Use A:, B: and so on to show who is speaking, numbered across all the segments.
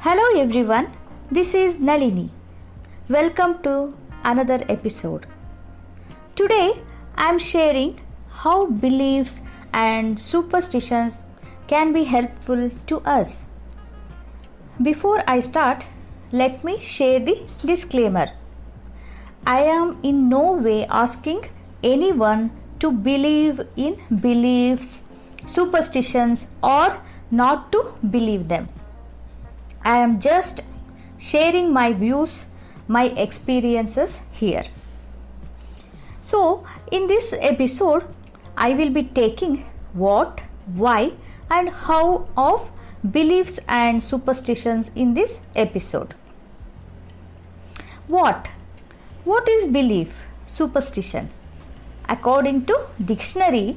A: Hello everyone, this is Nalini. Welcome to another episode. Today I am sharing how beliefs and superstitions can be helpful to us. Before I start, let me share the disclaimer. I am in no way asking anyone to believe in beliefs, superstitions, or not to believe them. I am just sharing my views, my experiences here. So, in this episode, I will be taking what, why, and how of beliefs and superstitions in this episode. What? What is belief, superstition? According to dictionary,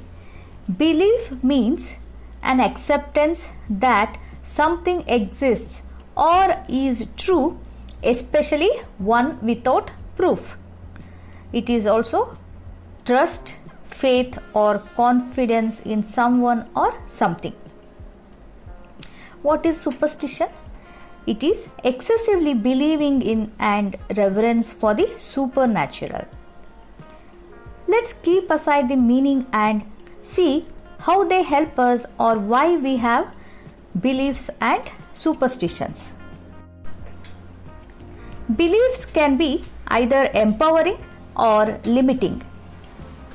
A: belief means an acceptance that something exists or is true, especially one without proof. It is also trust, faith, or confidence in someone or something. What is superstition? It is excessively believing in and reverence for the supernatural. Let's keep aside the meaning and see how they help us or why we have beliefs and superstitions. Beliefs can be either empowering or limiting.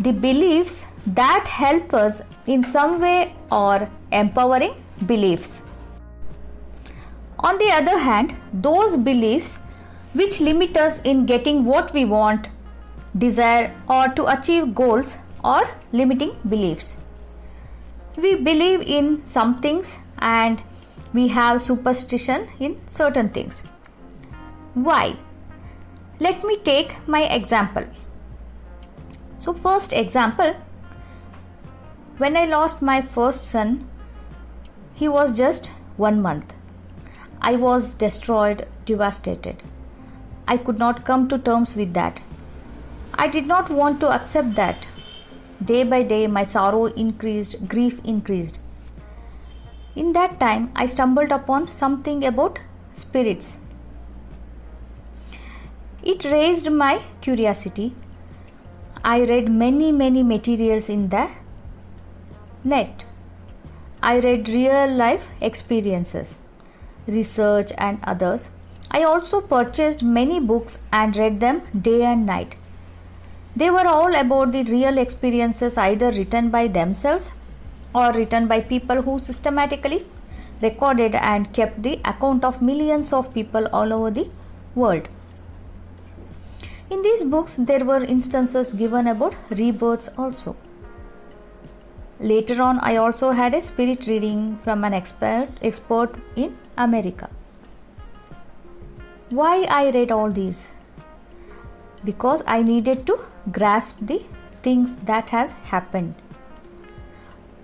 A: The beliefs that help us in some way are empowering beliefs. On the other hand, those beliefs which limit us in getting what we want, desire, or to achieve goals are limiting beliefs. We believe in some things and we have superstition in certain things. Why? Let me take my example. So, first example, when I lost my first son, he was just 1 month. I was destroyed, devastated. I could not come to terms with that. I did not want to accept that. Day by day, my sorrow increased, grief increased. In that time, I stumbled upon something about spirits. It raised my curiosity. I read many materials in the net. I read real life experiences, research and others. I also purchased many books and read them day and night. They were all about the real experiences either written by themselves or written by people who systematically recorded and kept the account of millions of people all over the world. In these books, there were instances given about rebirths also. Later on, I also had a spirit reading from an expert in America. Why I read all these? Because I needed to grasp the things that has happened.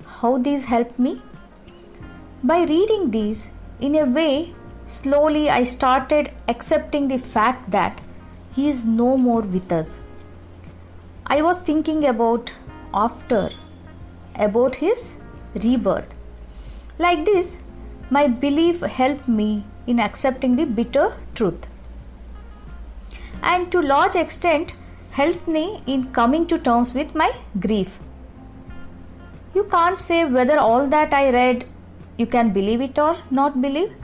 A: How these helped me? By reading these, in a way, slowly I started accepting the fact that he is no more with us. I was thinking about his rebirth. Like this, my belief helped me in accepting the bitter truth. And to large extent, helped me in coming to terms with my grief. You can't say whether all that I read, you can believe it or not believe.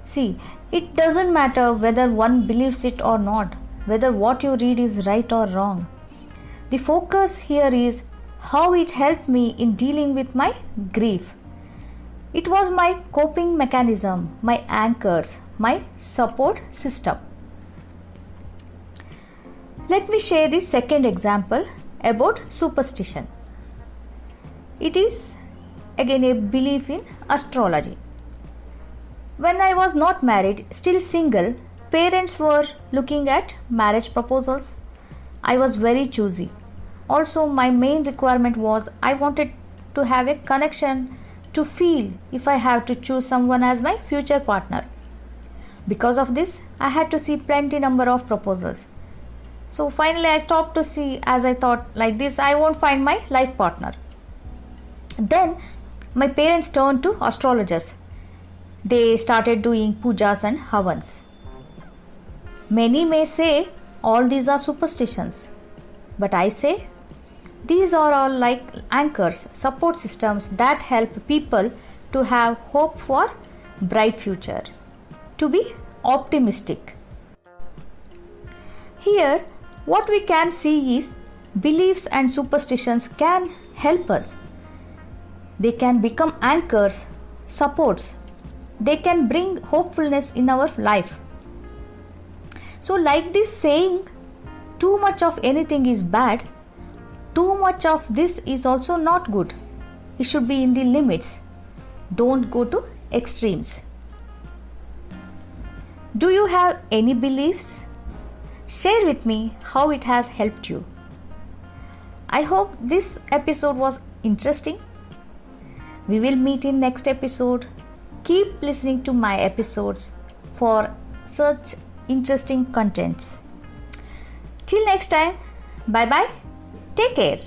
A: See, it doesn't matter whether one believes it or not, whether what you read is right or wrong. The focus here is how it helped me in dealing with my grief. It was my coping mechanism, my anchors, my support system. Let me share the second example about superstition. It is again a belief in astrology. When I was not married, still single, parents were looking at marriage proposals. I was very choosy. Also, my main requirement was I wanted to have a connection to feel if I have to choose someone as my future partner. Because of this, I had to see plenty number of proposals. So finally I stopped to see, as I thought like this, I won't find my life partner. Then my parents turned to astrologers. they started doing pujas and havans. Many may say all these are superstitions, but I say these are all like anchors, support systems that help people to have hope for bright future, to be optimistic. Here, what we can see is beliefs and superstitions can help us. They can become anchors, supports. They can bring hopefulness in our life. So, like this saying, too much of anything is bad, too much of this is also not good. It should be in the limits. Don't go to extremes. Do you have any beliefs? Share with me how it has helped you. I hope this episode was interesting. We will meet in next episode. Keep listening to my episodes for such interesting contents. Till next time, bye bye. Take care.